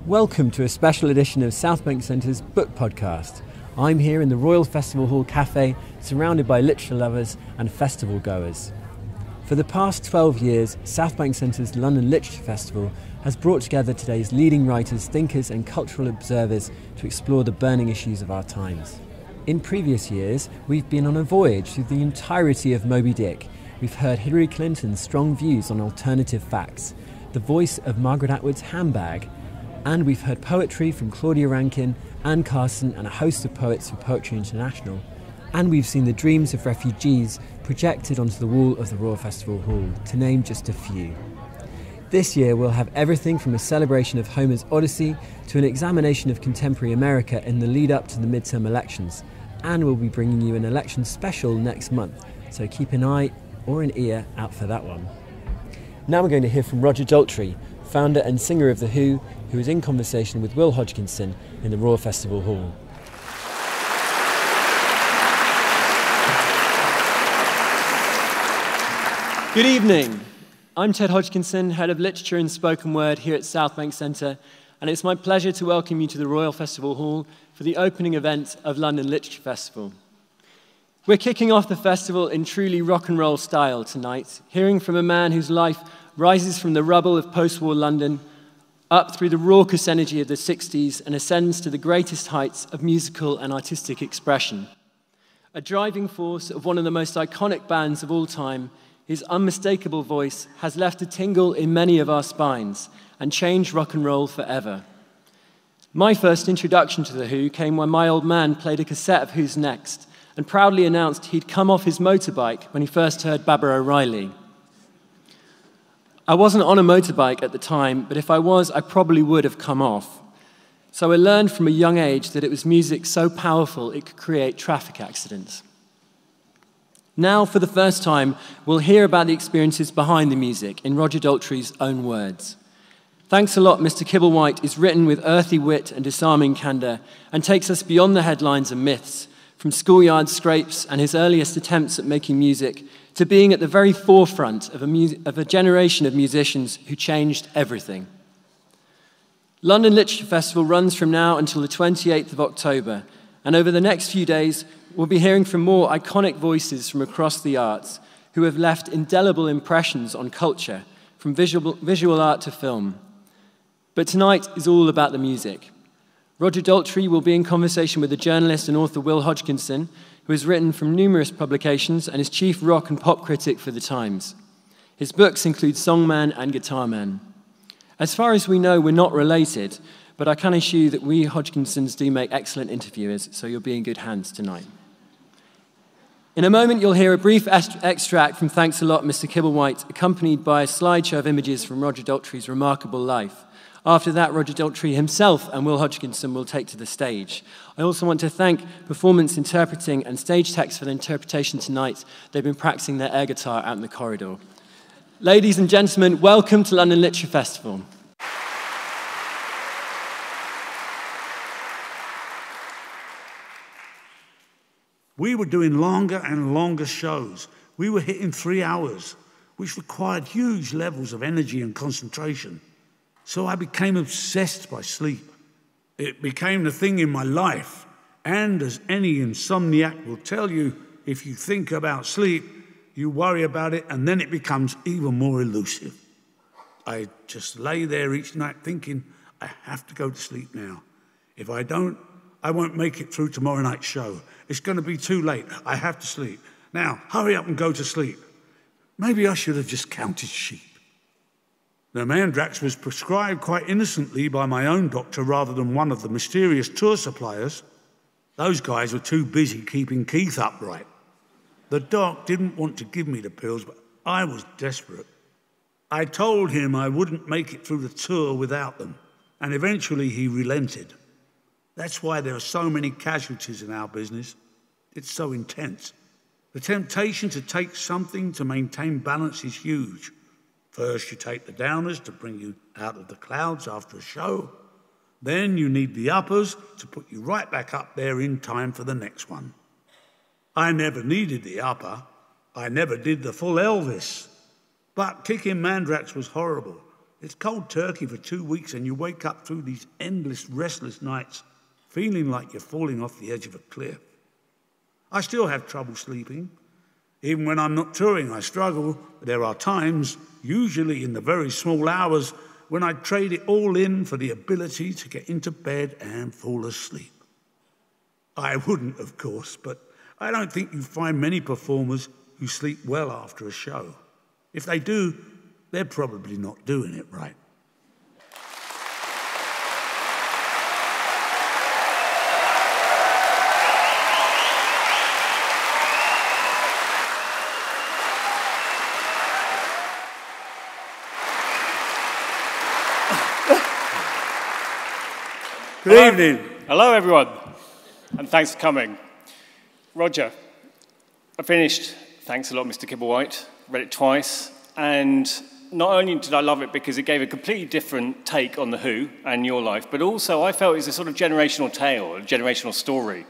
Welcome to a special edition of Southbank Centre's book podcast. I'm here in the Royal Festival Hall Cafe, surrounded by literature lovers and festival goers. For the past 12 years, Southbank Centre's London Literature Festival has brought together today's leading writers, thinkers and cultural observers to explore the burning issues of our times. In previous years, we've been on a voyage through the entirety of Moby Dick. We've heard Hillary Clinton's strong views on alternative facts, the voice of Margaret Atwood's Handbag, and we've heard poetry from Claudia Rankine, Anne Carson and a host of poets for Poetry International. And we've seen the dreams of refugees projected onto the wall of the Royal Festival Hall, to name just a few. This year we'll have everything from a celebration of Homer's Odyssey to an examination of contemporary America in the lead up to the midterm elections. And we'll be bringing you an election special next month, so keep an eye or an ear out for that one. Now we're going to hear from Roger Daltrey, founder and singer of The Who, who is in conversation with Will Hodgkinson in the Royal Festival Hall. Good evening. I'm Ted Hodgkinson, Head of Literature and Spoken Word here at Southbank Centre, and it's my pleasure to welcome you to the Royal Festival Hall for the opening event of London Literature Festival. We're kicking off the festival in truly rock and roll style tonight, hearing from a man whose life rises from the rubble of post-war London, up through the raucous energy of the 60s and ascends to the greatest heights of musical and artistic expression. A driving force of one of the most iconic bands of all time, his unmistakable voice has left a tingle in many of our spines and changed rock and roll forever. My first introduction to The Who came when my old man played a cassette of Who's Next and proudly announced he'd come off his motorbike when he first heard Baba O'Reilly. I wasn't on a motorbike at the time, but if I was, I probably would have come off. So I learned from a young age that it was music so powerful it could create traffic accidents. Now, for the first time, we'll hear about the experiences behind the music in Roger Daltrey's own words. Thanks a Lot, Mr. Kibblewhite is written with earthy wit and disarming candour and takes us beyond the headlines and myths, from schoolyard scrapes and his earliest attempts at making music to being at the very forefront of a generation of musicians who changed everything. London Literature Festival runs from now until the 28th of October, and over the next few days, we'll be hearing from more iconic voices from across the arts who have left indelible impressions on culture, from visual art to film. But tonight is all about the music. Roger Daltrey will be in conversation with the journalist and author Will Hodgkinson, who has written from numerous publications and is chief rock and pop critic for The Times. His books include Songman and Guitar Man. As far as we know, we're not related, but I can assure you that we Hodgkinsons do make excellent interviewers, so you'll be in good hands tonight. In a moment, you'll hear a brief extract from Thanks a Lot, Mr. Kibblewhite, accompanied by a slideshow of images from Roger Daltrey's remarkable life. After that, Roger Daltrey himself and Will Hodgkinson will take to the stage. I also want to thank Performance Interpreting and Stage Text for the interpretation tonight. They've been practicing their air guitar out in the corridor. Ladies and gentlemen, welcome to London Literature Festival. We were doing longer and longer shows. We were hitting 3 hours, which required huge levels of energy and concentration. So I became obsessed by sleep. It became the thing in my life. And as any insomniac will tell you, if you think about sleep, you worry about it, and then it becomes even more elusive. I just lay there each night thinking, I have to go to sleep now. If I don't, I won't make it through tomorrow night's show. It's going to be too late. I have to sleep. Now, hurry up and go to sleep. Maybe I should have just counted sheep. The Mandrax was prescribed quite innocently by my own doctor rather than one of the mysterious tour suppliers. Those guys were too busy keeping Keith upright. The doc didn't want to give me the pills, but I was desperate. I told him I wouldn't make it through the tour without them, and eventually he relented. That's why there are so many casualties in our business. It's so intense. The temptation to take something to maintain balance is huge. First, you take the downers to bring you out of the clouds after a show. Then you need the uppers to put you right back up there in time for the next one. I never needed the upper. I never did the full Elvis. But kicking Mandrax was horrible. It's cold turkey for 2 weeks and you wake up through these endless, restless nights feeling like you're falling off the edge of a cliff. I still have trouble sleeping. Even when I'm not touring, I struggle. There are times, usually in the very small hours, when I trade it all in for the ability to get into bed and fall asleep. I wouldn't, of course, but I don't think you find many performers who sleep well after a show. If they do, they're probably not doing it right. Good evening. Hello, everyone, and thanks for coming. Roger, I finished, thanks a lot, Mr. Kibblewhite, read it twice, and not only did I love it because it gave a completely different take on The Who and your life, but also I felt it was a sort of generational tale, a generational story.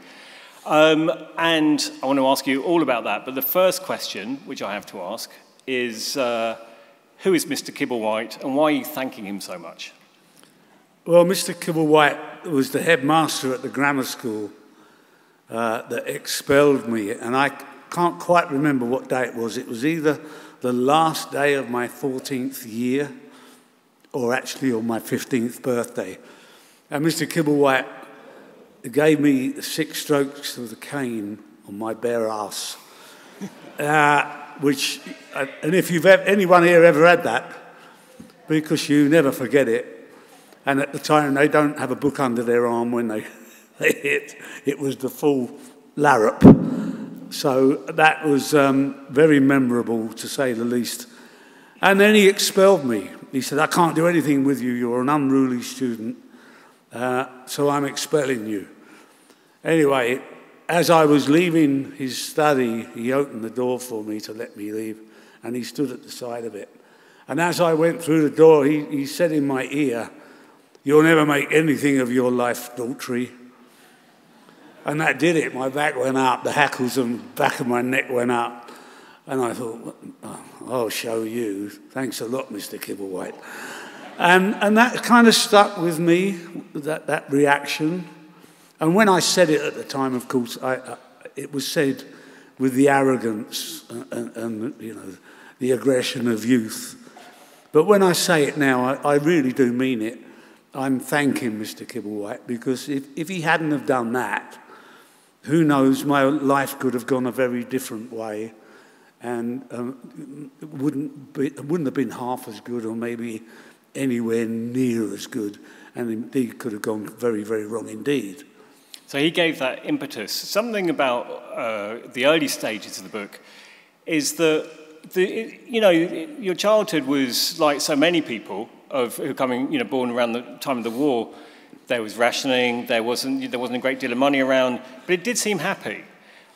And I want to ask you all about that, but the first question, which I have to ask, is who is Mr. Kibblewhite and why are you thanking him so much? Well, Mr. Kibblewhite was the headmaster at the grammar school that expelled me, and I can't quite remember what day it was. It was either the last day of my 14th year or actually on my 15th birthday. And Mr. Kibblewhite gave me 6 strokes of the cane on my bare ass, which, and if anyone here ever had that, because you never forget it, and at the time, they don't have a book under their arm when they hit. It was the full larrup. So that was very memorable, to say the least. And then he expelled me. He said, I can't do anything with you. You're an unruly student, so I'm expelling you. Anyway, as I was leaving his study, he opened the door for me to let me leave, and he stood at the side of it. And as I went through the door, he said in my ear, "You'll never make anything of your life, Daltrey." And that did it. My back went up, the hackles on the back of my neck went up. And I thought, oh, I'll show you. Thanks a lot, Mr. Kibblewhite. And that kind of stuck with me, that reaction. And when I said it at the time, of course, it was said with the arrogance and you know, the aggression of youth. But when I say it now, I really do mean it. I'm thanking Mr. Kibblewhite, because if he hadn't have done that, who knows, my life could have gone a very different way, and it wouldn't have been half as good, or maybe anywhere near as good, and indeed could have gone very, very wrong indeed. So he gave that impetus. Something about the early stages of the book is that you know, your childhood was like so many people who coming, you know, born around the time of the war. There was rationing, there wasn't a great deal of money around, but it did seem happy.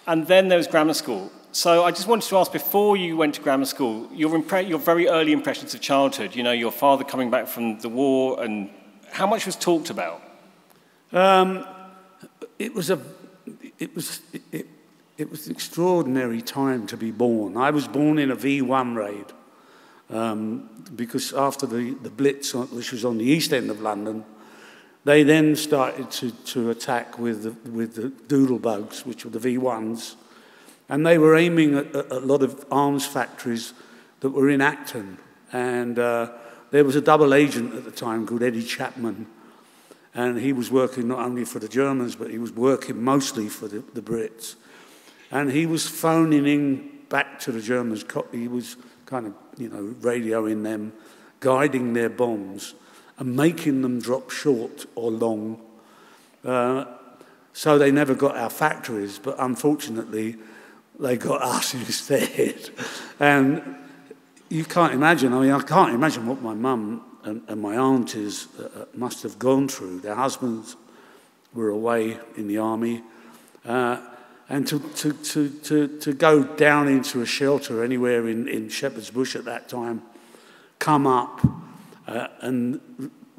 And then there was grammar school. So I just wanted to ask, before you went to grammar school, your very early impressions of childhood, you know, your father coming back from the war, and how much was talked about? It was an extraordinary time to be born. I was born in a V1 raid, because after the Blitz, which was on the east end of London, they then started to attack with the doodlebugs, which were the V1s, and they were aiming at a lot of arms factories that were in Acton. And there was a double agent at the time called Eddie Chapman, and he was working not only for the Germans, but he was working mostly for the Brits. And he was phoning in back to the Germans. He was kind of, you know, radioing them, guiding their bombs, and making them drop short or long. So they never got our factories, but unfortunately, they got us instead. And you can't imagine, I mean, I can't imagine what my mum and my aunties must have gone through. Their husbands were away in the army. And to go down into a shelter anywhere in Shepherd's Bush at that time, come up, and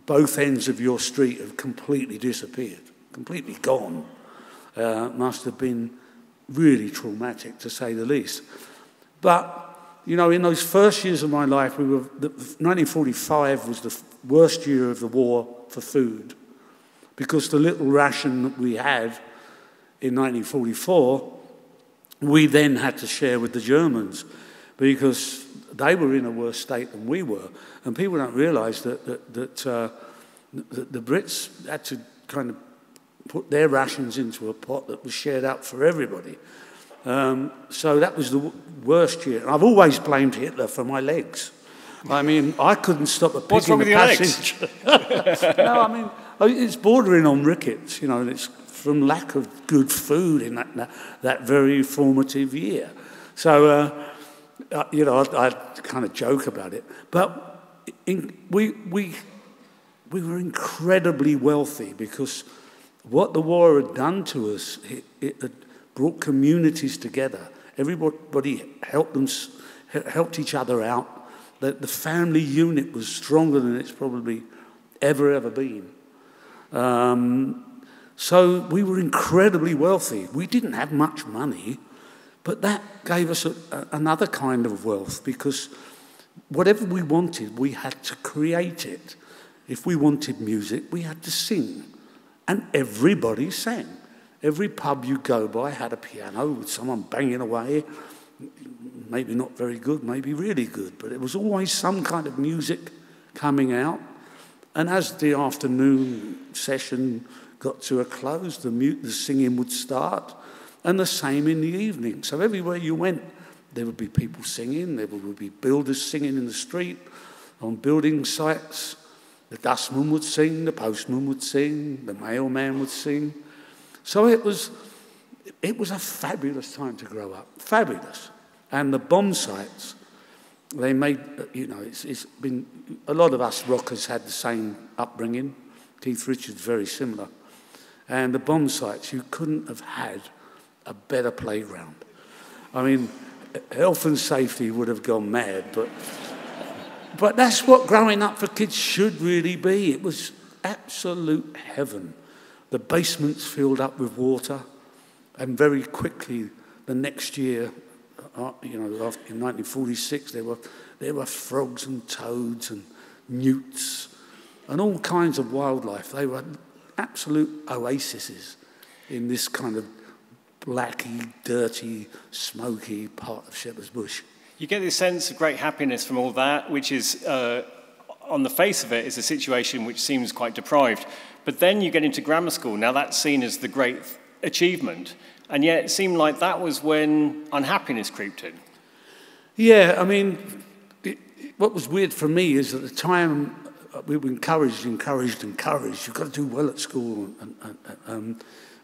both ends of your street have completely disappeared, completely gone, must have been really traumatic, to say the least. But you know, in those first years of my life, 1945 was the worst year of the war for food, because the little ration that we had in 1944, we then had to share with the Germans, because they were in a worse state than we were. And people don't realise that the Brits had to kind of put their rations into a pot that was shared out for everybody. So that was the worst year. I've always blamed Hitler for my legs. I mean, I couldn't stop a pig in the passage. No, I mean, it's bordering on rickets, you know, and it's from lack of good food in that very formative year. So, you know, I kind of joke about it. But we were incredibly wealthy, because what the war had done to us, it had brought communities together. Everybody helped each other out. The family unit was stronger than it's probably ever been. So we were incredibly wealthy. We didn't have much money, but that gave us another kind of wealth, because whatever we wanted, we had to create it. If we wanted music, we had to sing. And everybody sang. Every pub you go by had a piano with someone banging away. Maybe not very good, maybe really good, but it was always some kind of music coming out. And as the afternoon session got to a close, the singing would start, and the same in the evening. So everywhere you went, there would be people singing, there would be builders singing in the street, on building sites. The dustman would sing, the postman would sing, the mailman would sing. So it was a fabulous time to grow up, fabulous. And the bomb sites, they made, you know, it's been, a lot of us rockers had the same upbringing. Keith Richards, very similar. And the bomb sites, you couldn't have had a better playground. I mean, health and safety would have gone mad, but that's what growing up for kids should really be. It was absolute heaven. The basements filled up with water, and very quickly, the next year, you know, in 1946, there were frogs and toads and newts and all kinds of wildlife. They were absolute oases in this kind of blacky, dirty, smoky part of Shepherd's Bush. You get this sense of great happiness from all that, which is, on the face of it, is a situation which seems quite deprived. But then you get into grammar school. Now that's seen as the great achievement. And yet it seemed like that was when unhappiness creeped in. Yeah, I mean, what was weird for me is at the time we were encouraged. You've got to do well at school,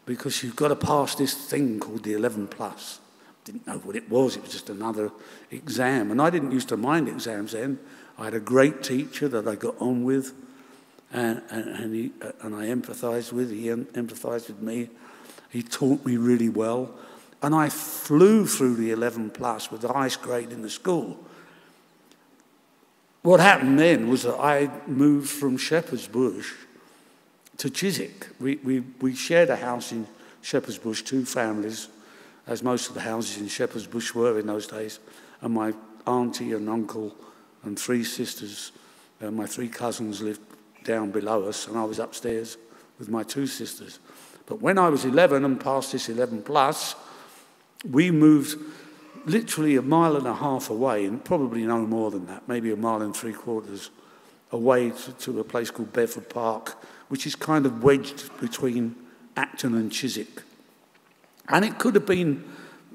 because you've got to pass this thing called the 11 plus. Didn't know what it was just another exam. And I didn't used to mind exams then. I had a great teacher that I got on with, and I empathised with. He empathised with me. He taught me really well. And I flew through the 11 plus with the highest grade in the school. What happened then was that I moved from Shepherd's Bush to Chiswick. We shared a house in Shepherd's Bush, 2 families, as most of the houses in Shepherd's Bush were in those days. And my auntie and uncle and 3 sisters, my 3 cousins lived down below us, and I was upstairs with my 2 sisters. But when I was 11 and passed this 11 plus, we moved literally 1.5 miles away, and probably no more than that, maybe 1.75 miles away to a place called Bedford Park, which is kind of wedged between Acton and Chiswick. And it could have been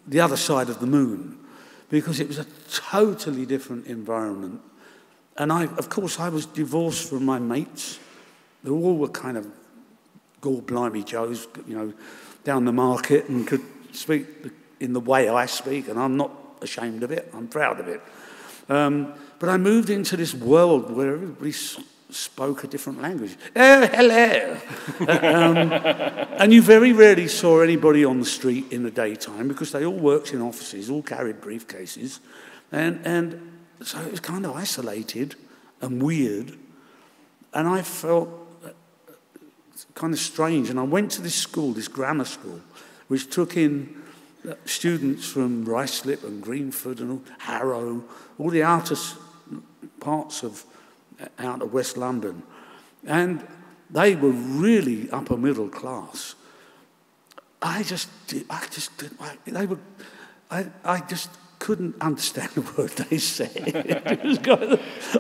the other side of the moon, because it was a totally different environment. And of course, I was divorced from my mates. They all were kind of gore-blimey Joes, you know, down the market, and could speak in the way I speak, and I'm not ashamed of it. I'm proud of it. But I moved into this world where everybody spoke a different language. Oh, hello. And you very rarely saw anybody on the street in the daytime, because they all worked in offices, all carried briefcases. And so it was kind of isolated and weird. And I felt kind of strange. And I went to this school, this grammar school, which took in students from Ruislip and Greenford and Harrow, all the outer parts of out of West London, and they were really upper middle class. I just couldn't understand the word they said.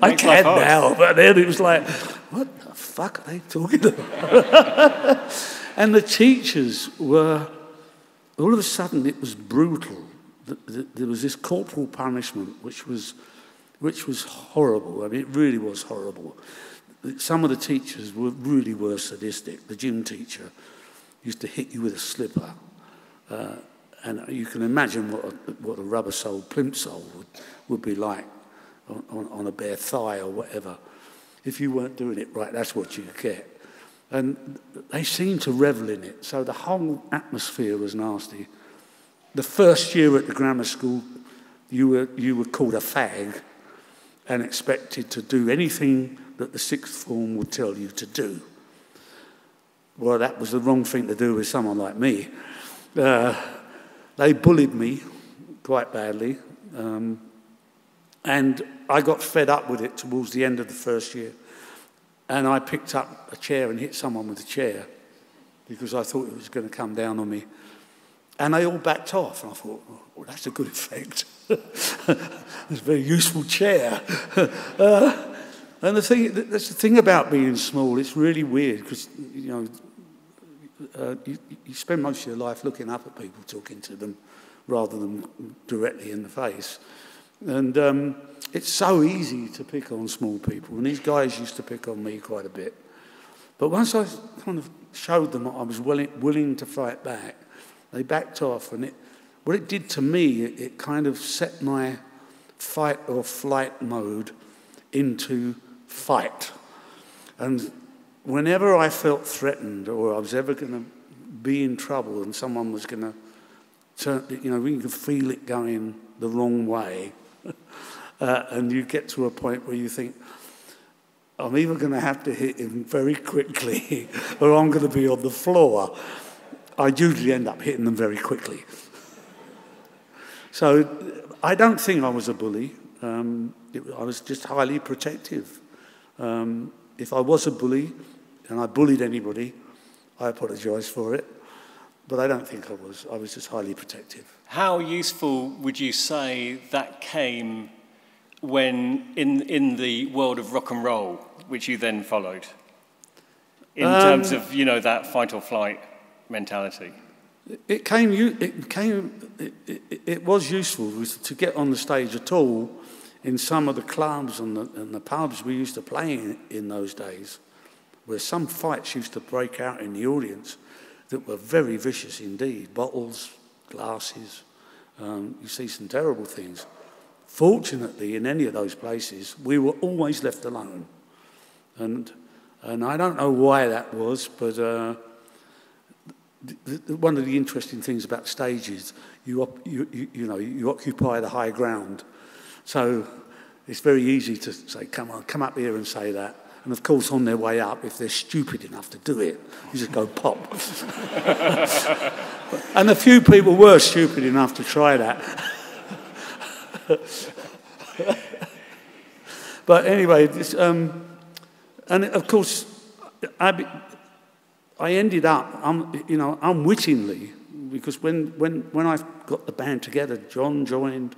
I can now, but then it was like, what the fuck are they talking about? And the teachers were, all of a sudden it was brutal. There was this corporal punishment which was horrible. I mean, it really was horrible. Some of the teachers really were sadistic. The gym teacher used to hit you with a slipper. And you can imagine what a rubber-soled plimsoll would be like on a bare thigh or whatever. If you weren't doing it right, that's what you'd get. And they seemed to revel in it. So the whole atmosphere was nasty. The first year at the grammar school, you were called a fag and expected to do anything that the sixth form would tell you to do. Well, that was the wrong thing to do with someone like me. They bullied me quite badly, and I got fed up with it towards the end of the first year. And I picked up a chair and hit someone with a chair because I thought it was going to come down on me. And they all backed off, and I thought, oh, that's a good effect. It's a very useful chair. And that's the thing about being small, it's really weird because, you spend most of your life looking up at people, talking to them, rather than directly in the face. And it's so easy to pick on small people, and these guys used to pick on me quite a bit. But once I kind of showed them I was willing to fight back, they backed off, and what it did to me, it kind of set my fight or flight mode into fight. And whenever I felt threatened or I was ever going to be in trouble and someone was going to turn, we could feel it going the wrong way, and you get to a point where you think, I'm either going to have to hit him very quickly or I'm going to be on the floor. I usually end up hitting them very quickly. So I don't think I was a bully. I was just highly protective. If I was a bully and I bullied anybody, I apologise for it. But I don't think I was. I was just highly protective. How useful would you say that came when in the world of rock and roll, which you then followed, in terms of that fight or flight mentality? It was useful to get on the stage at all in some of the clubs and the pubs we used to play in those days, where some fights used to break out in the audience that were very vicious indeed. Bottles, glasses, you see some terrible things. Fortunately, in any of those places, we were always left alone. And I don't know why that was, but one of the interesting things about stages, you occupy the high ground. So it's very easy to say, come on, come up here and say that. And of course, on their way up, if they're stupid enough to do it, you just go pop. And a few people were stupid enough to try that. But anyway, and of course, I ended up, unwittingly, because when I got the band together, John joined.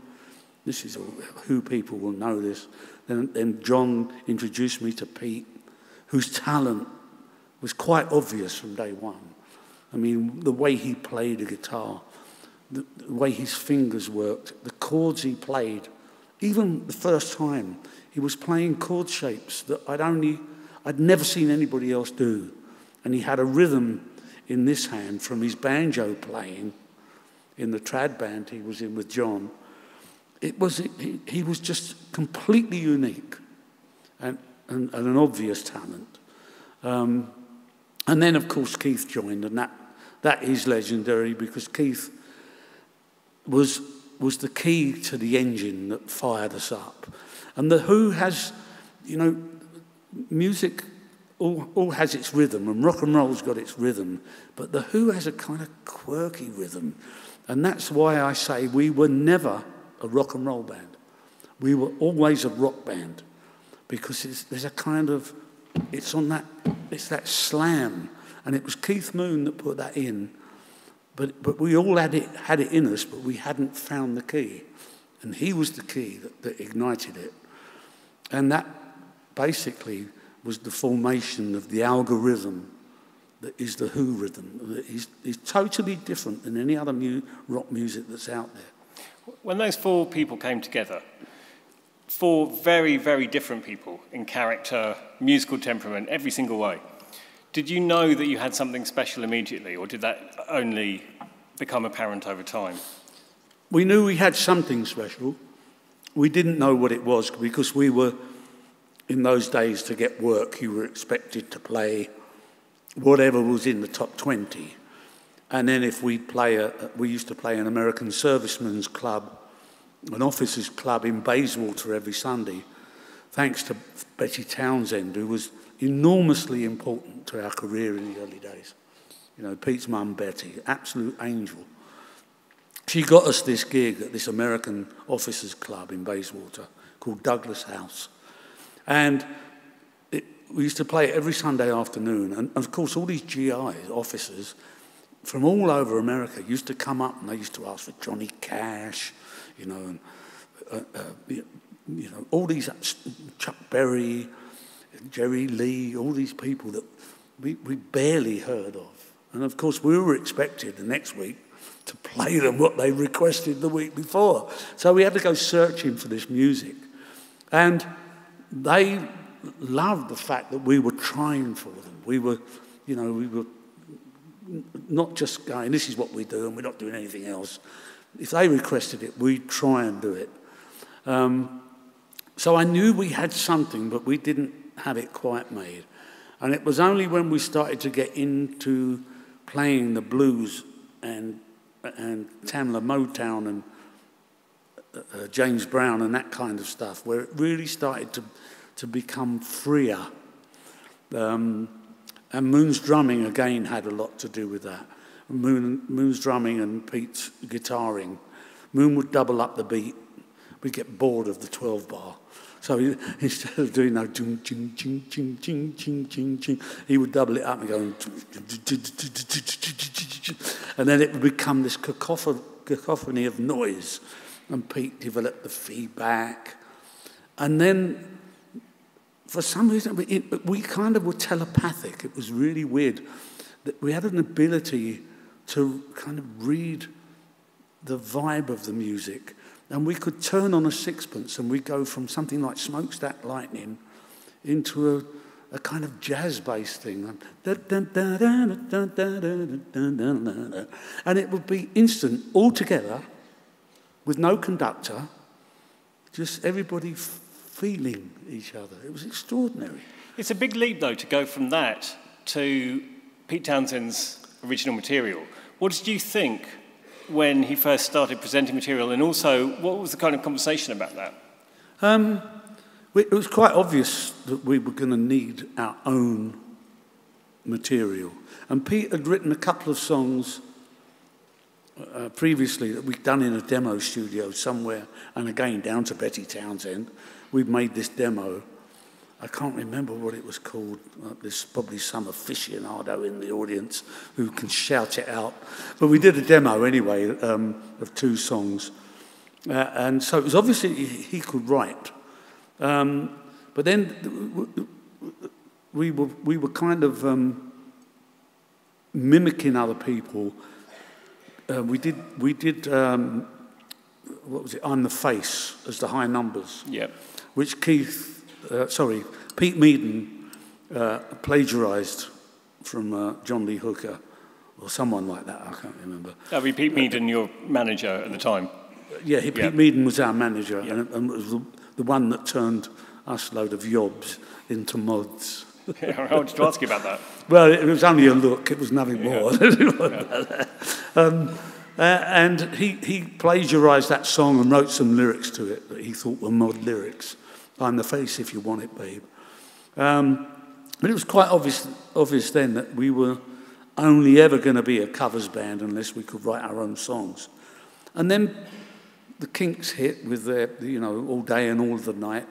This is who people will know this. Then John introduced me to Pete, whose talent was quite obvious from day one. I mean, the way he played the guitar, the way his fingers worked, the chords he played. Even the first time, he was playing chord shapes that I'd never seen anybody else do. And he had a rhythm in this hand from his banjo playing in the trad band he was in with John. He was just completely unique and an obvious talent. And then, of course, Keith joined, and that is legendary because Keith was the key to the engine that fired us up. And the Who has, music all has its rhythm, and rock and roll's got its rhythm, but the Who has a kind of quirky rhythm And that's why I say we were never a rock and roll band. We were always a rock band, because there's a kind of, it's that slam. And it was Keith Moon that put that in. But we all had it in us, but we hadn't found the key. And he was the key that ignited it. And that basically was the formation of the algorithm that is the Who rhythm. That is totally different than any other rock music that's out there. When those four people came together, four very, very different people in character, musical temperament, every single way, did you know that you had something special immediately, or did that only become apparent over time? We knew we had something special. We didn't know what it was, because we were, in those days, to get work, you were expected to play whatever was in the top 20. And then if we used to play an American servicemen's club, an officers' club in Bayswater every Sunday, thanks to Betty Townsend, who was enormously important to our career in the early days. You know, Pete's mum, Betty, absolute angel. She got us this gig at this American officers' club in Bayswater called Douglas House. And we used to play it every Sunday afternoon. And of course, all these GIs, officers, from all over America used to come up, and they used to ask for Johnny Cash, you know, and all these, Chuck Berry, Jerry Lee, all these people that we barely heard of. And of course, we were expected the next week to play them what they requested the week before. So we had to go searching for this music. And they loved the fact that we were trying for them. We were not just going, this is what we do and we're not doing anything else. If they requested it, we'd try and do it. So I knew we had something, but we didn't have it quite made. And it was only when we started to get into playing the blues and Tamla Motown and James Brown and that kind of stuff, where it really started to become freer. And Moon's drumming, again, had a lot to do with that. Moon's drumming and Pete's guitaring. Moon would double up the beat. We'd get bored of the 12-bar. So instead of doing that, ching, ching, ching, ching, ching, ching, ching, ching, he would double it up and go, and then it would become this cacophony of noise. And Pete developed the feedback. And then, for some reason, we kind of were telepathic. It was really weird that we had an ability to kind of read the vibe of the music. And we could turn on a sixpence and we'd go from something like Smokestack Lightning into a kind of jazz-based thing. And it would be instant, all together, with no conductor, just everybody feeling each other. It was extraordinary. It's a big leap, though, to go from that to Pete Townshend's original material. What did you think when he first started presenting material, and also what was the kind of conversation about that? It was quite obvious that we were going to need our own material. And Pete had written a couple of songs previously that we'd done in a demo studio somewhere, and again, down to Betty Townsend. We'd made this demo. I can't remember what it was called. There's probably some aficionado in the audience who can shout it out. But we did a demo anyway of 2 songs. And so it was obviously he could write. But then we were kind of mimicking other people. We did what was it? I'm the Face as the high numbers. Yep. Which Pete Meaden plagiarised from John Lee Hooker, or someone like that, I can't remember. That would be Pete Meaden, your manager at the time? Yeah, Pete Meaden was our manager, and was the one that turned us load of yobs into mods. I wanted to ask you about that. Well, it was only a look, it was nothing more. And he plagiarised that song and wrote some lyrics to it that he thought were mod lyrics. I'm the Face if you want it, babe. But it was quite obvious then that we were only ever going to be a covers band unless we could write our own songs. And then the Kinks hit with their, you know, All Day and All the Night,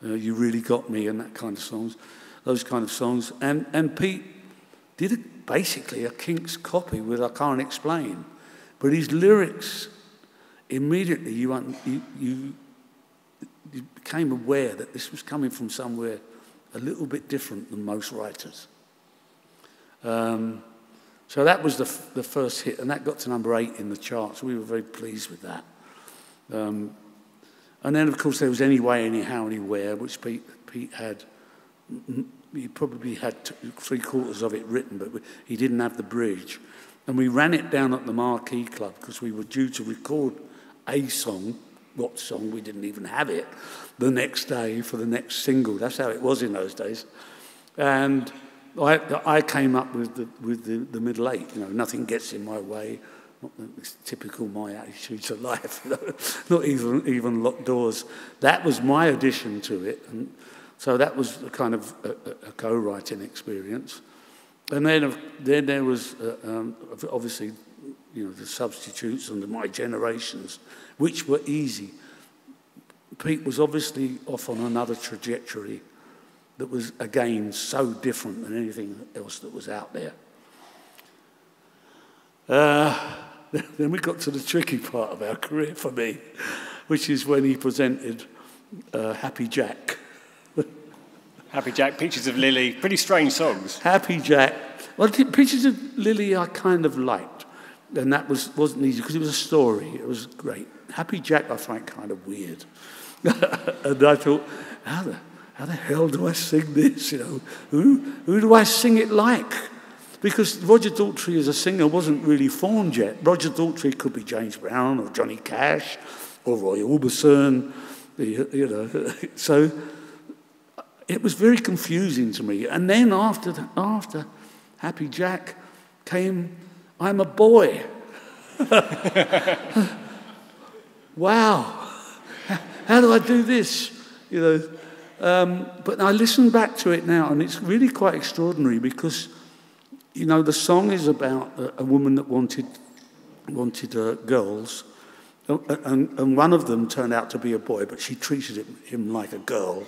You Really Got Me, and that kind of songs, those kind of songs. And Pete did basically a Kinks copy with I Can't Explain. But his lyrics, immediately you became aware that this was coming from somewhere a little bit different than most writers. So that was the first hit, and that got to number 8 in the charts. We were very pleased with that. And then, of course, there was Anyway, Anyhow, Anywhere, which Pete had. He probably had 3/4 of it written, but he didn't have the bridge. And we ran it down at the Marquee Club because we were due to record a song. What song? We didn't even have it the next day for the next single. That's how it was in those days. And I came up with the middle 8. You know, nothing gets in my way. It's typical my attitude to life. You know? Not even locked doors. That was my addition to it, and so that was a kind of a co-writing experience. And then there was obviously, you know, the substitutes and My Generations, which were easy. Pete was obviously off on another trajectory that was, again, so different than anything else that was out there. Then we got to the tricky part of our career for me, which is when he presented Happy Jack. Happy Jack, Peaches of Lily, pretty strange songs. Happy Jack. Well, Peaches of Lily I kind of liked, and that wasn't easy because it was a story. It was great. Happy Jack I find kind of weird. And I thought, how the hell do I sing this? You know, who do I sing it like? Because Roger Daltrey as a singer wasn't really formed yet. Roger Daltrey could be James Brown or Johnny Cash or Roy Orbison, you know. So it was very confusing to me. And then after Happy Jack came I'm a Boy. Wow. How do I do this? You know. But I listen back to it now, and it's really quite extraordinary because, you know, the song is about a woman that wanted girls, and one of them turned out to be a boy, but she treated him like a girl.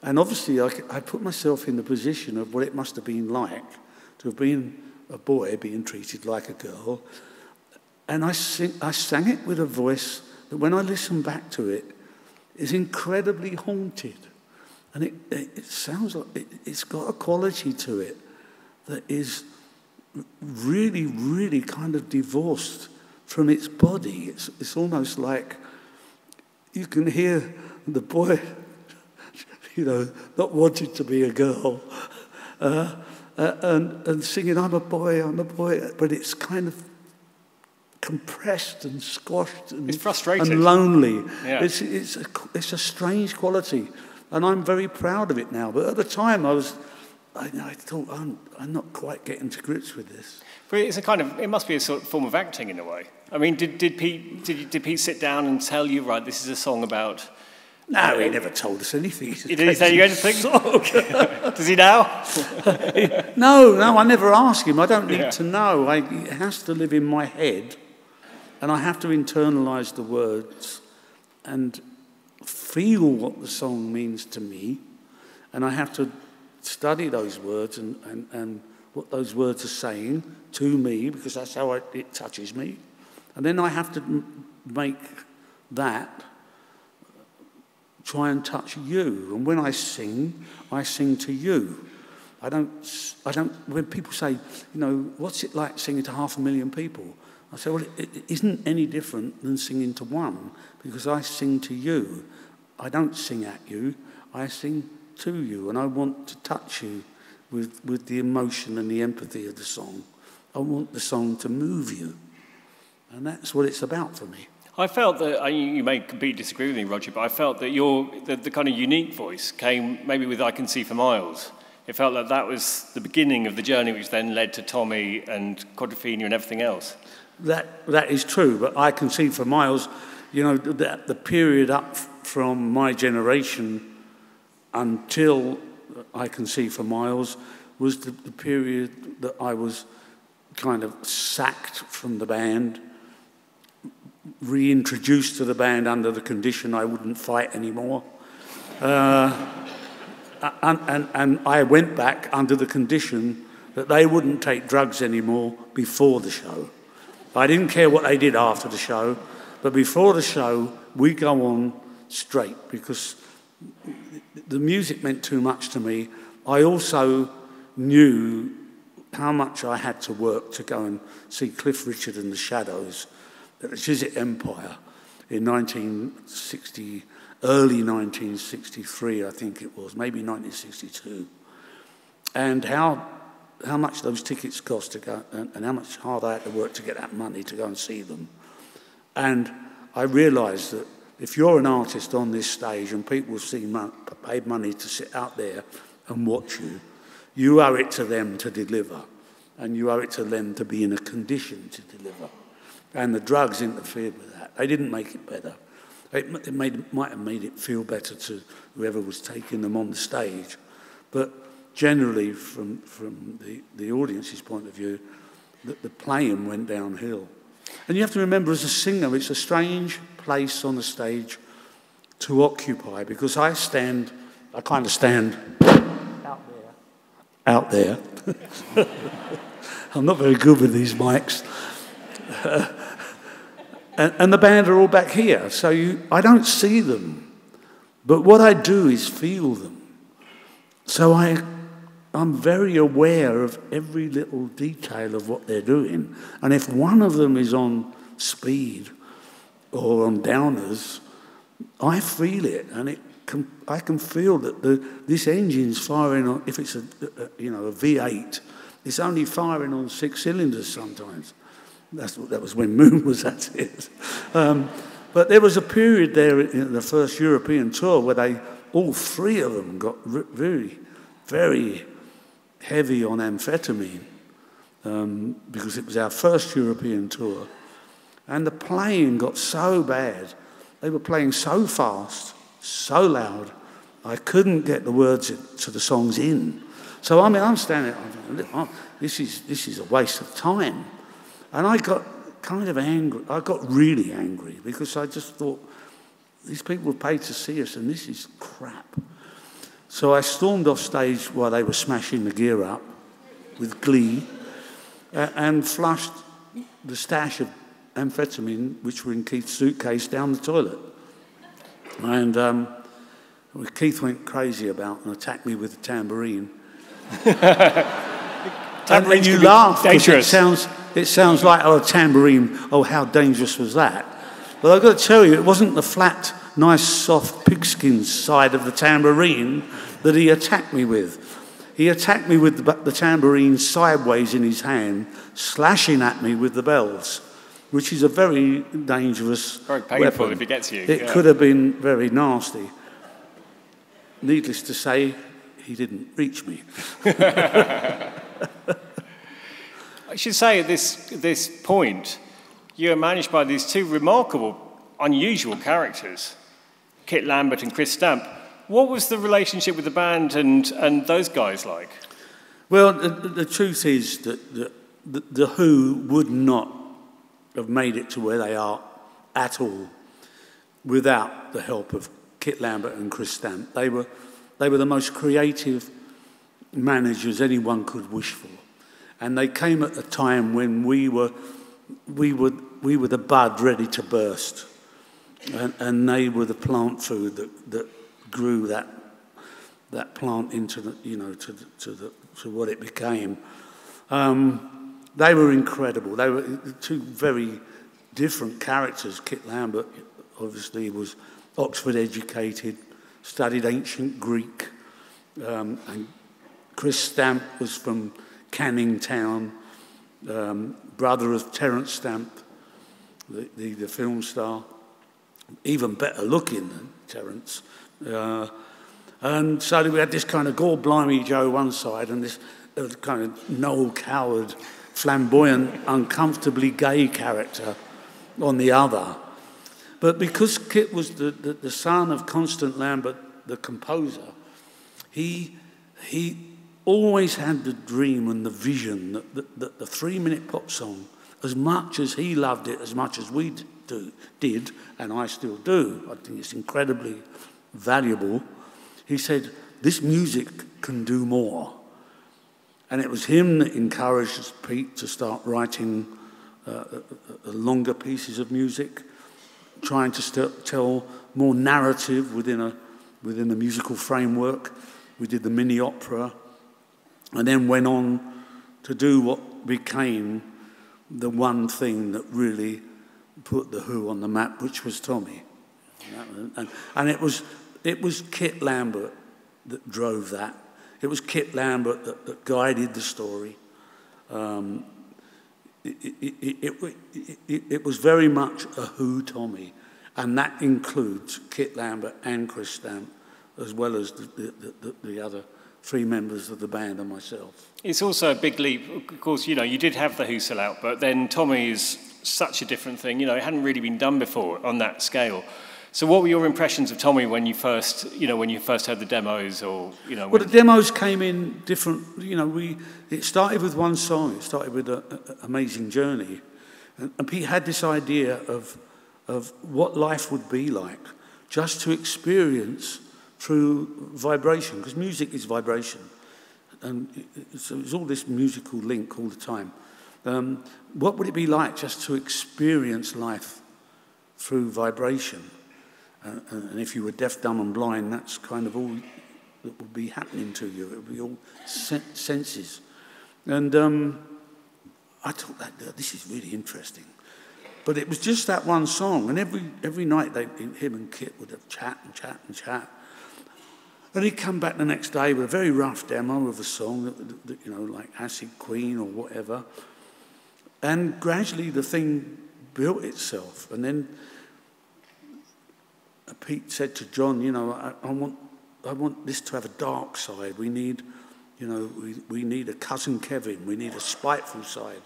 And obviously, I put myself in the position of what it must have been like to have been a boy being treated like a girl. And I sang it with a voice that, when I listen back to it, is incredibly haunted. And it sounds like it's got a quality to it that is really, really kind of divorced from its body. It's almost like you can hear the boy, you know, not wanting to be a girl, and singing, I'm a boy, but it's kind of compressed and squashed and, it's frustrating and lonely. Yeah. It's a strange quality, and I'm very proud of it now. But at the time, I thought I'm not quite getting to grips with this. But it must be a sort of form of acting in a way. I mean, did Pete sit down and tell you, right, this is a song about? No, he never told us anything. Did he tell you anything? Does he now? No, I never ask him. I don't need to know. It has to live in my head, and I have to internalise the words and feel what the song means to me, and I have to study those words and what those words are saying to me, because that's how it touches me. And then I have to make that try and touch you. And when I sing to you. I don't, when people say, you know, what's it like singing to 500,000 people? I say, well, it isn't any different than singing to one, because I sing to you. I don't sing at you, I sing to you, and I want to touch you with the emotion and the empathy of the song. I want the song to move you, and that's what it's about for me. I felt that, you may completely disagree with me, Roger, but I felt that the kind of unique voice came maybe with I Can See for Miles. It felt like that was the beginning of the journey, which then led to Tommy and Quadrophenia and everything else. That is true, but I Can See for Miles, you know, the period up from My Generation until I Can See for Miles was the period that I was kind of sacked from the band, reintroduced to the band under the condition I wouldn't fight anymore. And I went back under the condition that they wouldn't take drugs anymore before the show. I didn't care what they did after the show, but before the show, we go on straight, because the music meant too much to me. I also knew how much I had to work to go and see Cliff Richard and the Shadows at the Chiswick Empire in 1960, early 1963, I think it was, maybe 1962. And how much those tickets cost to go, and how much hard I had to work to get that money to go and see them. And I realised that if you're an artist on this stage and people paid money to sit out there and watch you, you owe it to them to deliver, and you owe it to them to be in a condition to deliver. And the drugs interfered with that. They didn't make it better. It might have made it feel better to whoever was taking them on the stage, but generally, from the audience's point of view, the playing went downhill. And you have to remember, as a singer, it's a strange place on the stage to occupy, because I kind of stand out there. I'm not very good with these mics. And the band are all back here, so I don't see them. But what I do is feel them. So I'm very aware of every little detail of what they're doing. And if one of them is on speed or on downers, I feel it, and I can feel that this engine's firing on, if it's a V8, it's only firing on 6 cylinders sometimes. That was when Moon was at it. But there was a period there in the first European tour where all three of them got very, very heavy on amphetamine, because it was our first European tour. And the playing got so bad. They were playing so fast, so loud, I couldn't get the words to the songs in. So, I mean, I'm standing there, this is a waste of time. And I got kind of angry. I got really angry, because I just thought, these people have paid to see us, and this is crap. So I stormed off stage while they were smashing the gear up with glee, and flushed the stash of amphetamine, which were in Keith's suitcase, down the toilet. And Keith went crazy about and attacked me with a tambourine. And you laugh, because it sounds like, oh, a tambourine, oh, how dangerous was that? But I've got to tell you, it wasn't the flat, nice, soft pigskin side of the tambourine that he attacked me with. He attacked me with the tambourine sideways in his hand, slashing at me with the bells, which is a very dangerous very painful weapon. If it gets you. It could have been very nasty. Needless to say, he didn't reach me. I should say at this point, you are managed by these two remarkable, unusual characters, Kit Lambert and Chris Stamp. What was the relationship with the band and those guys like? Well, the truth is that the Who would not have made it to where they are at all without the help of Kit Lambert and Chris Stamp. They were the most creative managers anyone could wish for. And they came at a time when we were the bud ready to burst, and they were the plant food that grew that plant into to what it became. They were incredible. They were two very different characters. Kit Lambert obviously was Oxford educated, studied ancient Greek, and Chris Stamp was from Canning Town, brother of Terence Stamp, the film star, even better looking than Terence. And so we had this kind of Gore Blimey Joe one side and this kind of Noel Coward, flamboyant, uncomfortably gay character on the other. But because Kit was the son of Constant Lambert, the composer, he always had the dream and the vision that the 3-minute pop song, as much as he loved it, as much as we did, and I still do, I think it's incredibly valuable, he said, this music can do more. And it was him that encouraged Pete to start writing longer pieces of music, trying to tell more narrative within a musical framework. We did the mini opera, and then went on to do what became the one thing that really put the Who on the map, which was Tommy. And it was Kit Lambert that drove that. It was Kit Lambert that guided the story. It was very much a Who Tommy, and that includes Kit Lambert and Chris Stamp, as well as the other 3 members of the band and myself. It's also a big leap. Of course, you did have the Who sell out, but then Tommy is such a different thing. It hadn't really been done before on that scale. So what were your impressions of Tommy when you first heard the demos, or Well, the demos came in different. It started with one song. It started with Amazing Journey, and Pete had this idea of what life would be like, just to experience through vibration, because music is vibration, and so it's all this musical link all the time. What would it be like just to experience life through vibration? And if you were deaf, dumb and blind, that's kind of all that would be happening to you. It would be all senses. And I thought that this is really interesting. But it was just that one song, and every night him and Kit would have chat and chat and chat. And he'd come back the next day with a very rough demo of a song that like Acid Queen or whatever. And gradually the thing built itself. And then Pete said to John, I want this to have a dark side. We need, we need a cousin Kevin. We need a spiteful side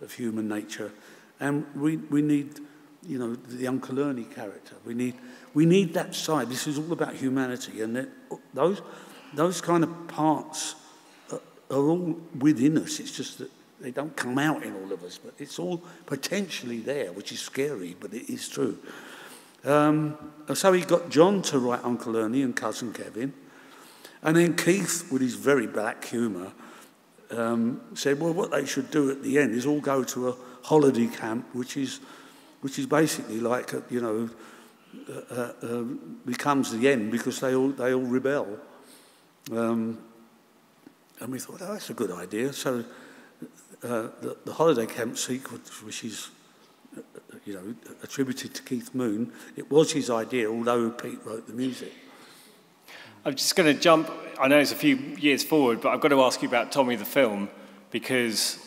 of human nature, and we need, the Uncle Ernie character. We need that side. This is all about humanity, and those kind of parts are all within us. It's just that they don't come out in all of us, but it's all potentially there, which is scary, but it is true. So he got John to write Uncle Ernie and Cousin Kevin, and then Keith, with his very black humour, said, well, what they should do at the end is all go to a holiday camp, which is basically like becomes the end because they all rebel. And we thought, oh, that's a good idea. So the holiday camp sequence, which is attributed to Keith Moon, it was his idea, although Pete wrote the music. I'm just going to jump, I know it's a few years forward, but I've got to ask you about Tommy the film, because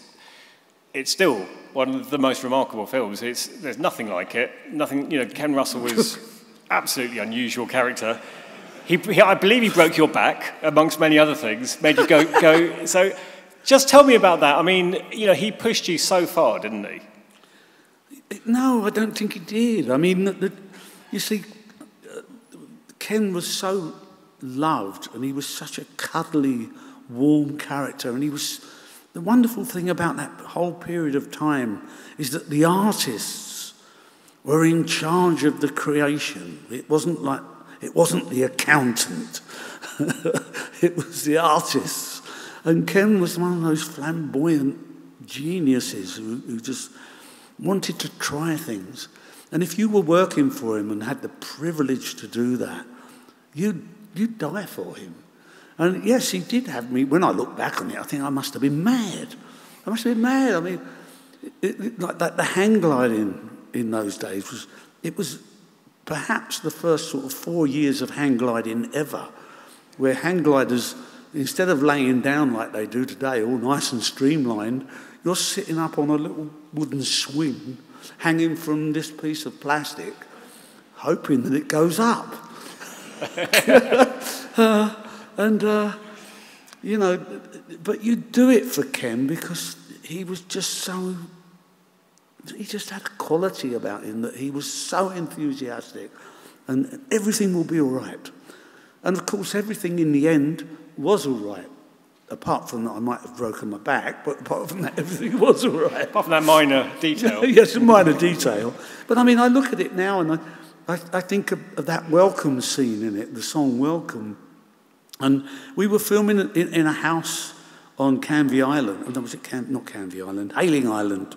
it's still one of the most remarkable films. There's nothing like it. Nothing, Ken Russell was absolutely unusual character. I believe he broke your back, amongst many other things, made you go. So just tell me about that. I mean, he pushed you so far, didn't he? No, I don't think he did. I mean, you see, Ken was so loved, and he was such a cuddly, warm character, and the wonderful thing about that whole period of time is that the artists were in charge of the creation. It wasn't the accountant. It was the artists. And Ken was one of those flamboyant geniuses who just wanted to try things. And if you were working for him and had the privilege to do that, you'd die for him. And yes, he did have me. When I look back on it, I think I must have been mad. I mean, like that, the hang gliding in those days was perhaps the first sort of 4 years of hang gliding ever, where hang gliders, instead of laying down like they do today, all nice and streamlined, you're sitting up on a little wooden swing, hanging from this piece of plastic, hoping that it goes up. But you do it for Ken because he was just he just had a quality about him that he was so enthusiastic, and everything will be all right. And of course, everything in the end was all right. apart from that, I might have broken my back, but apart from that, everything was all right. Apart from that minor detail. Yes, a minor detail. But I mean, I look at it now and I think of that Welcome scene in it, the song Welcome. And we were filming in a house on Canvey Island. No, was it not Canvey Island? Hayling Island.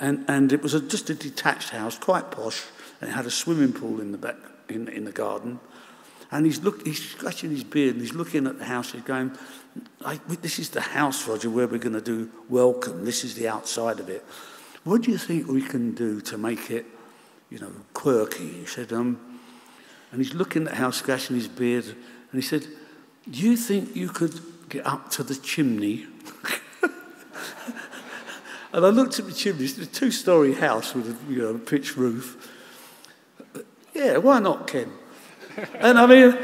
And it was just a detached house, quite posh, and it had a swimming pool in the back, in the garden. And he's scratching his beard and he's looking at the house. He's going, this is the house, Roger, where we're going to do Welcome. This is the outside of it. What do you think we can do to make it, quirky? He said, and he's looking at the house, scratching his beard, and he said, do you think you could get up to the chimney? And I looked at the chimney. It's a 2-story house with a pitched roof. Yeah, why not, Ken? And I mean,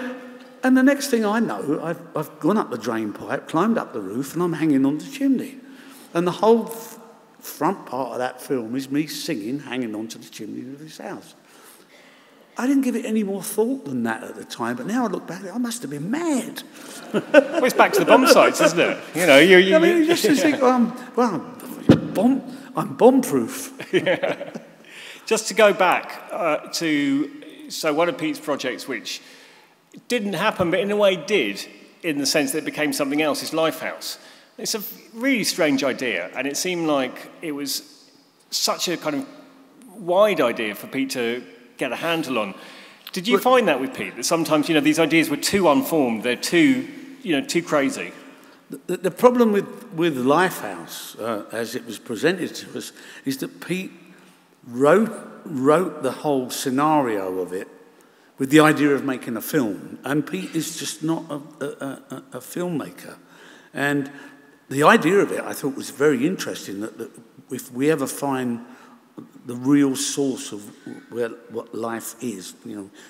and the next thing I know, I've gone up the drain pipe, climbed up the roof, and I'm hanging on the chimney. And the whole front part of that film is me singing, hanging onto the chimney of this house. I didn't give it any more thought than that at the time, but now I look back, I must have been mad. Well, it's back to the bomb sites, isn't it? I mean, you just think, I'm bomb-proof. Yeah. Just to go back so one of Pete's projects, which didn't happen, but in a way did, in the sense that it became something else, is Lifehouse. It's a really strange idea, and it seemed like it was such a kind of wide idea for Pete to get a handle on. Did you find that with Pete, that sometimes, these ideas were too unformed, they're too crazy? The problem with Lifehouse, as it was presented to us, is that Pete wrote the whole scenario of it with the idea of making a film. And Pete is just not a filmmaker. And the idea of it, I thought, was very interesting, that if we ever find the real source of what life is,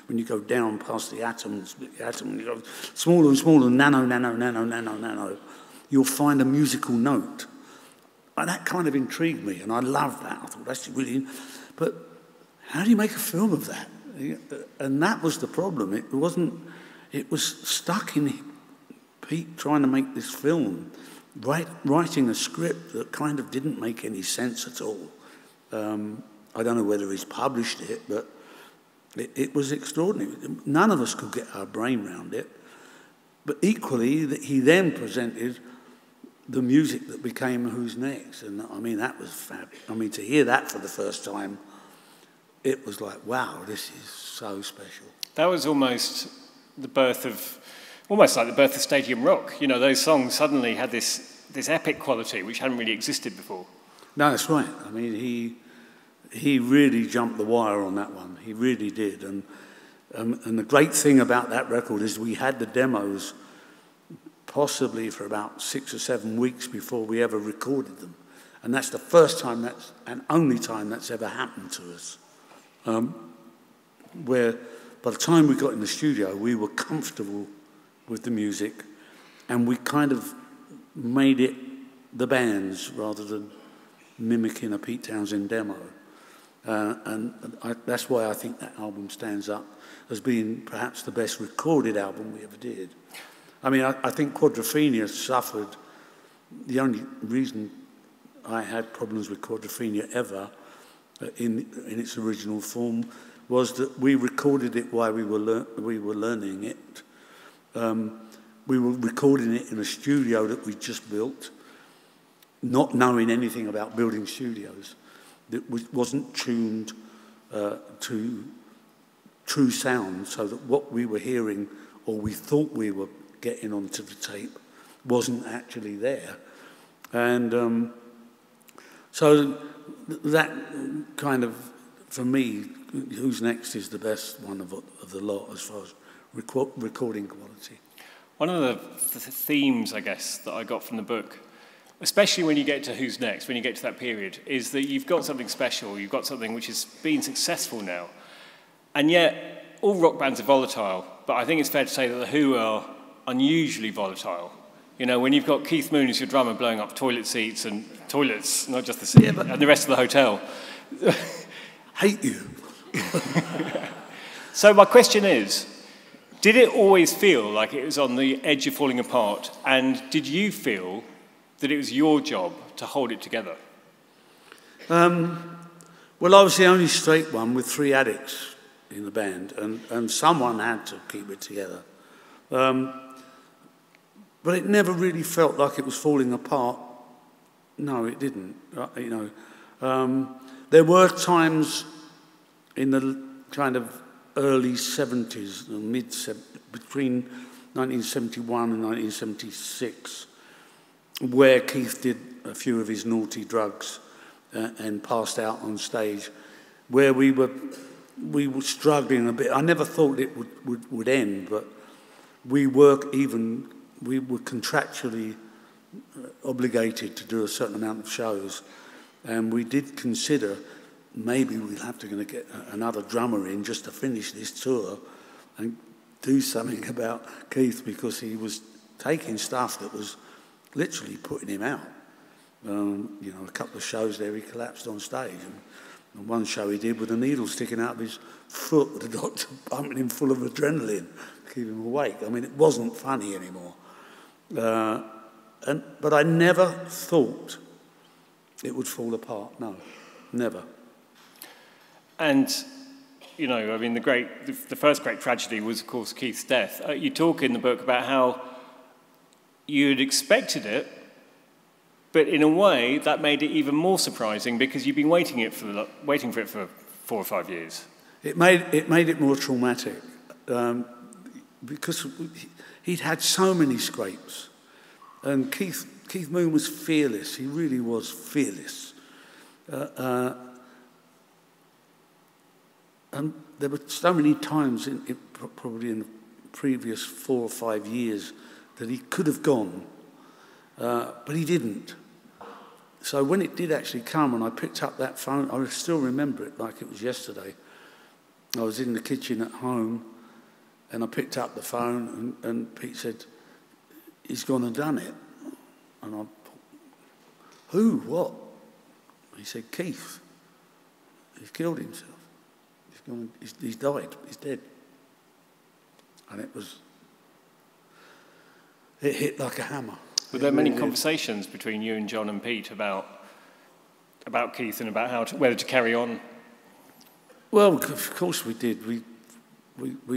when you go down past the atom, you go smaller and smaller, nano, you'll find a musical note. And that kind of intrigued me, and I loved that. I thought, that's really... But how do you make a film of that? And that was the problem. It was stuck in Pete trying to make this film, writing a script that kind of didn't make any sense at all. I don't know whether he's published it, but it was extraordinary. None of us could get our brain around it. But equally, he then presented the music that became Who's Next. And I mean, that was fabulous. I mean, to hear that for the first time, it was like, wow, this is so special. That was almost like the birth of Stadium Rock. Those songs suddenly had this epic quality which hadn't really existed before. No, that's right. I mean, he really jumped the wire on that one. He really did. And the great thing about that record is we had the demos possibly for about 6 or 7 weeks before we ever recorded them. And that's the first time and only time that's ever happened to us. Where by the time we got in the studio, we were comfortable with the music and we kind of made it the band's rather than mimicking a Pete Townshend demo. That's why I think that album stands up as being perhaps the best recorded album we ever did. I mean, I think Quadrophenia suffered. The only reason I had problems with Quadrophenia ever in its original form was that we recorded it while we were learning it. We were recording it in a studio that we just built, not knowing anything about building studios. That wasn't tuned to true sound, so that what we were hearing or we thought we were getting onto the tape wasn't actually there. And so that kind of, for me, Who's Next is the best one of the lot as far as recording quality. One of the themes, I guess, that I got from the book, especially when you get to Who's Next, when you get to that period, is that you've got something special, you've got something which has been successful now. And yet, all rock bands are volatile, but I think it's fair to say that The Who are unusually volatile. When you've got Keith Moon as your drummer blowing up toilet seats and toilets, not just the seat, and the rest of the hotel. Hate you. So my question is, Did it always feel like it was on the edge of falling apart? And did you feel that it was your job to hold it together? Well, I was the only straight one with 3 addicts in the band, and someone had to keep it together. But it never really felt like it was falling apart. No, it didn't. There were times in the kind of early 70s, between 1971 and 1976, where Keith did a few of his naughty drugs and passed out on stage, where we were struggling a bit. I never thought it would end, but we were contractually obligated to do a certain amount of shows, and we did consider maybe we'll have to get another drummer in just to finish this tour and do something about Keith, because he was taking stuff that was literally putting him out. A couple of shows there he collapsed on stage, and one show he did with a needle sticking out of his foot with the doctor pumping him full of adrenaline to keep him awake. I mean, it wasn't funny anymore. But I never thought it would fall apart. No, never. And, the first great tragedy was, of course, Keith's death. You talk in the book about how you'd expected it, but in a way that made it even more surprising because you've been waiting for it for 4 or 5 years. It made it more traumatic because he'd had so many scrapes, and Keith Moon was fearless. He really was fearless. And there were so many times, probably in the previous 4 or 5 years, that he could have gone, but he didn't. So when it did actually come, and I picked up that phone, I still remember it like it was yesterday. I was in the kitchen at home, and I picked up the phone, and Pete said, "He's gone and done it." And I thought, "Who? What?" He said, "Keith. He's killed himself. He's died. He's dead." And it hit like a hammer. Were there many conversations between you and John and Pete about Keith and about whether to carry on? Well, of course we did. We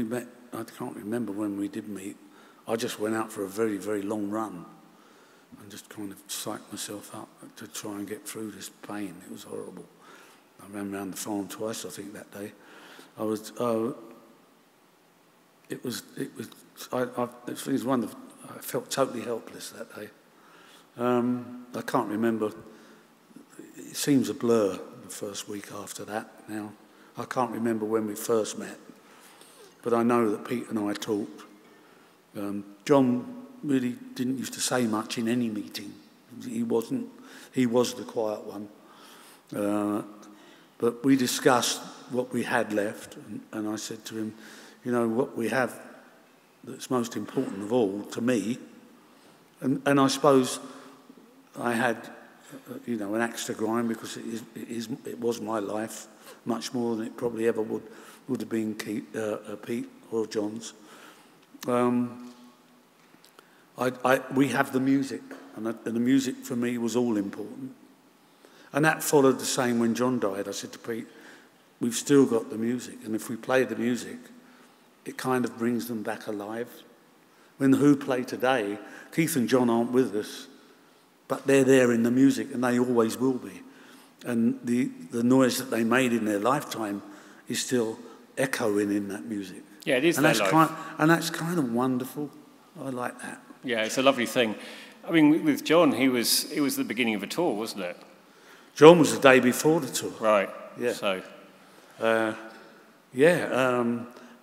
met. I can't remember when we did meet. I just went out for a very, very long run and just kind of psyched myself up to try and get through this pain. It was horrible. I ran around the farm twice, I think, that day. It was wonderful. I felt totally helpless that day. I can't remember. It seems a blur, the first week after that now. I can't remember when we first met, but I know that Pete and I talked. John really didn't used to say much in any meeting. He was the quiet one. But we discussed what we had left, and I said to him, what we have that's most important of all to me, and I suppose I had, an axe to grind because it was my life much more than it probably ever would have been Pete or John's. We have the music, and the music for me was all important. And that followed the same when John died. I said to Pete, we've still got the music, and if we play the music, it kind of brings them back alive. When the Who play today, Keith and John aren't with us, but they're there in the music, and they always will be. And the noise that they made in their lifetime is still echoing in that music. Yeah, it is their life. And that's kind of wonderful. I like that. Yeah, it's a lovely thing. I mean, with John, it was the beginning of a tour, wasn't it? John was the day before the tour. Right, yeah. So...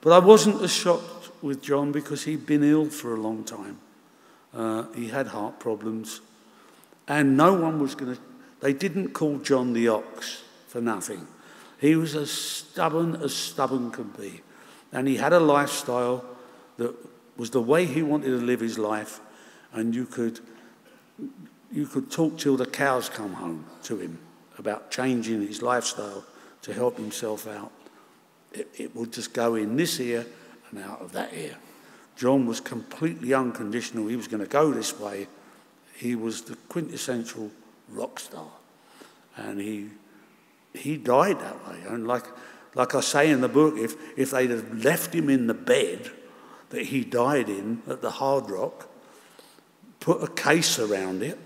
but I wasn't as shocked with John because he'd been ill for a long time. He had heart problems, and no one was going to... They didn't call John the Ox for nothing. He was as stubborn could be, and he had a lifestyle that was the way he wanted to live his life, and you could talk till the cows come home to him about changing his lifestyle to help himself out. It would just go in this ear and out of that ear. John was completely unconditional. He was going to go this way. He was the quintessential rock star. And he died that way. And like I say in the book, if they'd have left him in the bed that he died in at the Hard Rock, put a case around it,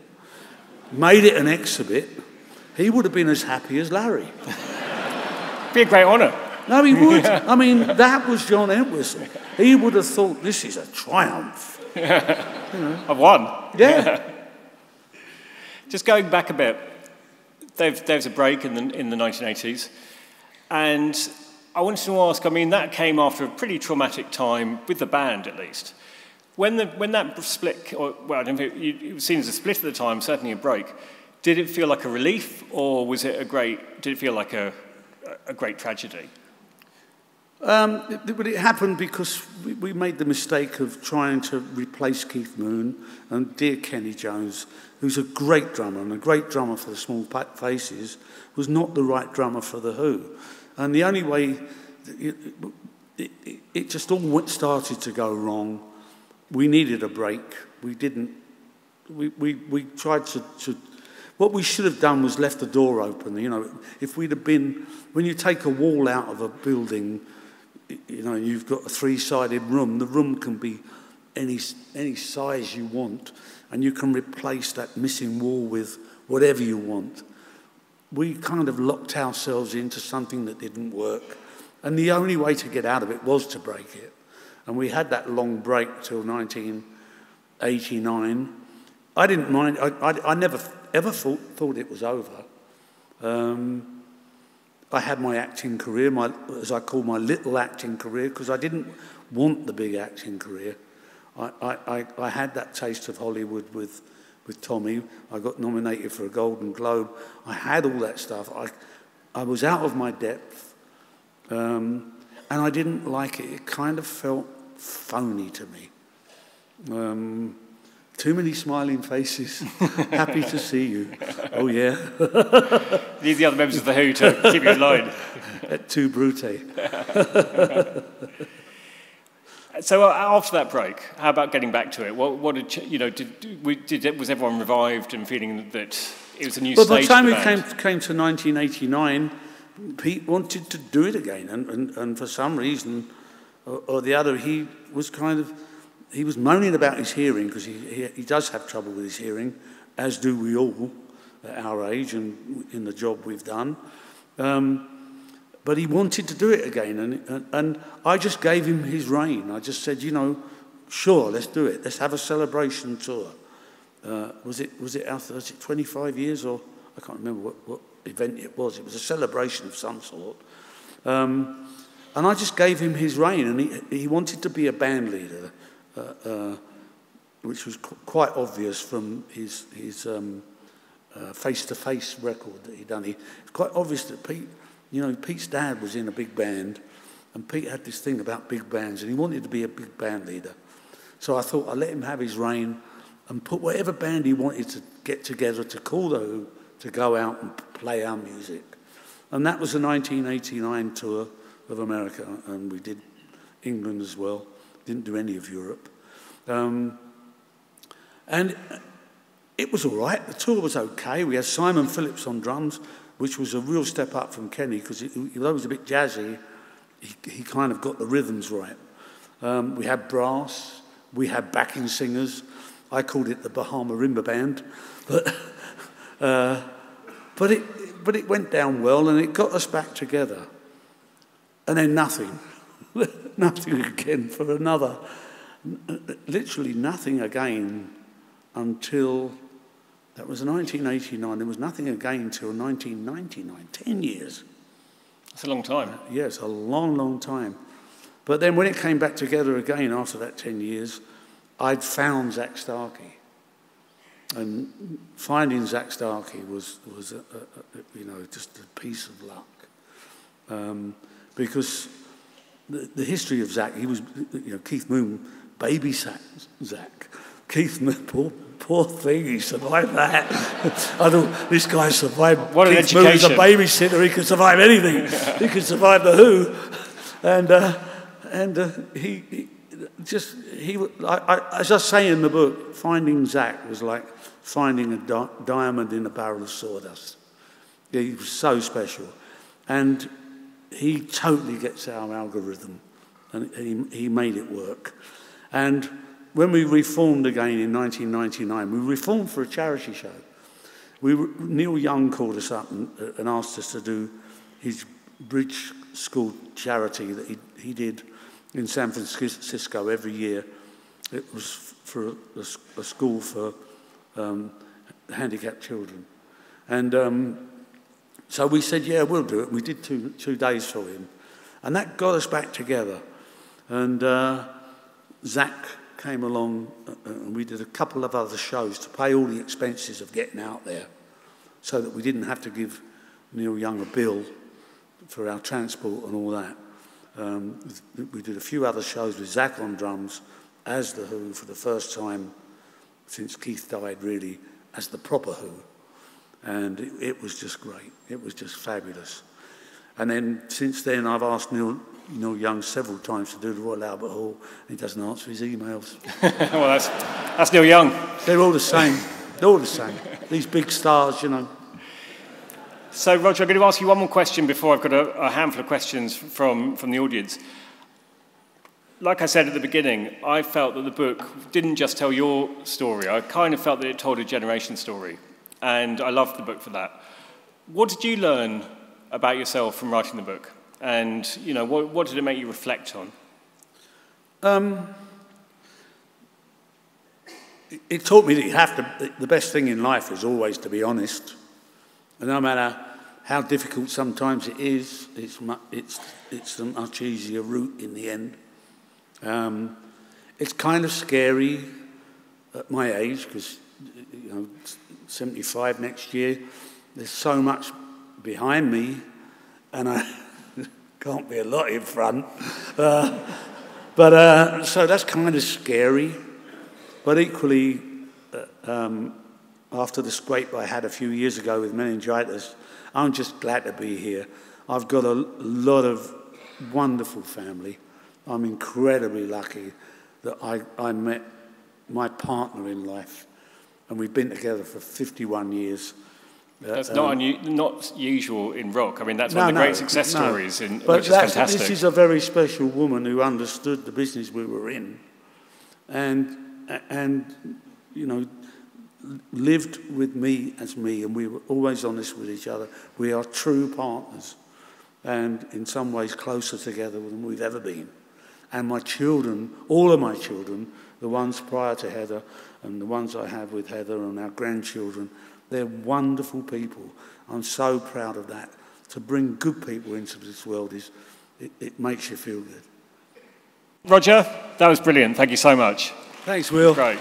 made it an exhibit, he would have been as happy as Larry. Be a great honour. No, he would. I mean, that was John Entwistle. He would have thought, this is a triumph. You know. I've won. Yeah. Just going back a bit, there was a break in the 1980s, and I wanted to ask, I mean, that came after a pretty traumatic time, with the band at least. When that split, well, I don't think it was seen as a split at the time, certainly a break, did it feel like a relief, or did it feel like a great tragedy? But it happened because we made the mistake of trying to replace Keith Moon, and dear Kenny Jones, who's a great drummer and a great drummer for the Small Faces, was not the right drummer for The Who. And the only way, it just all started to go wrong. We needed a break. We tried to what we should have done was left the door open. You know, if we'd have been, when you take a wall out of a building, you know, you've got a three-sided room, the room can be any size you want, and you can replace that missing wall with whatever you want. We kind of locked ourselves into something that didn't work, and the only way to get out of it was to break it. And we had that long break till 1989. I didn't mind. I never ever thought it was over. I had my acting career, as I call my little acting career, because I didn't want the big acting career. I had that taste of Hollywood with Tommy. I got nominated for a Golden Globe. I had all that stuff. I was out of my depth, and I didn't like it. It kind of felt phony to me. Too many smiling faces. Happy to see you. Oh, yeah. Need the other members of The Who to keep you in line. Et tu, Brute. So after that break, how about getting back to it? What did you know? Was everyone revived and feeling that it was a new stage? Well, by the time we came to 1989, Pete wanted to do it again, and for some reason or the other, he was moaning about his hearing, because he does have trouble with his hearing, as do we all at our age and in the job we've done. But he wanted to do it again, and I just gave him his rein. I just said, you know, sure, let's do it. Let's have a celebration tour. Was it 25 years, or I can't remember what event it was. It was a celebration of some sort. And I just gave him his rein, and he wanted to be a band leader. Which was quite obvious from his face-to-face record that he'd done. It's quite obvious that Pete's dad was in a big band, and Pete had this thing about big bands, and he wanted to be a big band leader. So I thought I'd let him have his rein and put whatever band he wanted to get together to call The Who to go out and play our music. And that was the 1989 tour of America, and we did England as well. Didn't do any of Europe. And it was all right. The tour was okay. We had Simon Phillips on drums, which was a real step up from Kenny, because although he was a bit jazzy, he kind of got the rhythms right. We had brass. We had backing singers. I called it the Bahama Rimba Band. But it went down well, and it got us back together. And then nothing. Nothing again for another, literally nothing again until, that was 1989, there was nothing again until 1999, 10 years. That's a long time. Yes, a long, long time. But then when it came back together again after that 10 years, I'd found Zach Starkey. And finding Zach Starkey was just a piece of luck. Because the history of Zach, he was, Keith Moon babysat Zach. Keith Moon, poor thing, he survived that. I thought, this guy survived. What an Keith Moon as a education. babysitter, he could survive anything. He could survive The Who. as I say in the book, finding Zach was like finding a diamond in a barrel of sawdust. He was so special. And he totally gets our algorithm, and he made it work. And when we reformed again in 1999, we reformed for a charity show. Neil Young called us up and asked us to do his bridge school charity that he did in San Francisco every year. It was for a school for handicapped children. And so we said, yeah, we'll do it. We did two days for him. And that got us back together. And Zach came along and we did a couple of other shows to pay all the expenses of getting out there so that we didn't have to give Neil Young a bill for our transport and all that. We did a few other shows with Zach on drums as The Who for the first time since Keith died, really, as the proper Who. And it was just great. It was just fabulous. And then since then, I've asked Neil Young several times to do the Royal Albert Hall, and he doesn't answer his emails. Well, that's Neil Young. They're all the same. They're all the same. These big stars, you know. So, Roger, I'm going to ask you one more question before I've got a handful of questions from the audience. Like I said at the beginning, I felt that the book didn't just tell your story. I kind of felt that it told a generation story, and I loved the book for that. What did you learn about yourself from writing the book? And, you know, what did it make you reflect on? It taught me that the best thing in life is always to be honest. And no matter how difficult sometimes it is, it's a much easier route in the end. It's kind of scary at my age because, you know, 75 next year. There's so much behind me, and I can't be a lot in front. So that's kind of scary. But equally, after the scrape I had a few years ago with meningitis, I'm just glad to be here. I've got a lot of wonderful family. I'm incredibly lucky that I met my partner in life, and we've been together for 51 years. That's not usual in rock. I mean, that's one of the great success stories, which is fantastic. This is a very special woman who understood the business we were in, and you know, lived with me as me, and we were always honest with each other. We are true partners, and in some ways closer together than we've ever been. And my children, all of my children, the ones prior to Heather and the ones I have with Heather and our grandchildren, they're wonderful people. I'm so proud of that. To bring good people into this world, it makes you feel good. Roger, that was brilliant. Thank you so much. Thanks, Will. Great.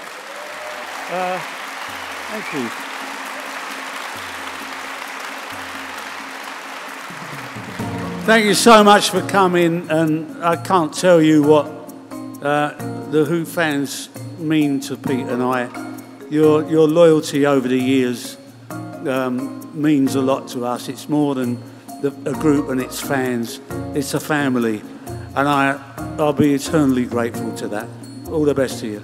Thank you. Thank you so much for coming, and I can't tell you what the Who fans mean to Pete and I. Your loyalty over the years means a lot to us. It's more than a group and its fans. It's a family, and I'll be eternally grateful to that. All the best to you.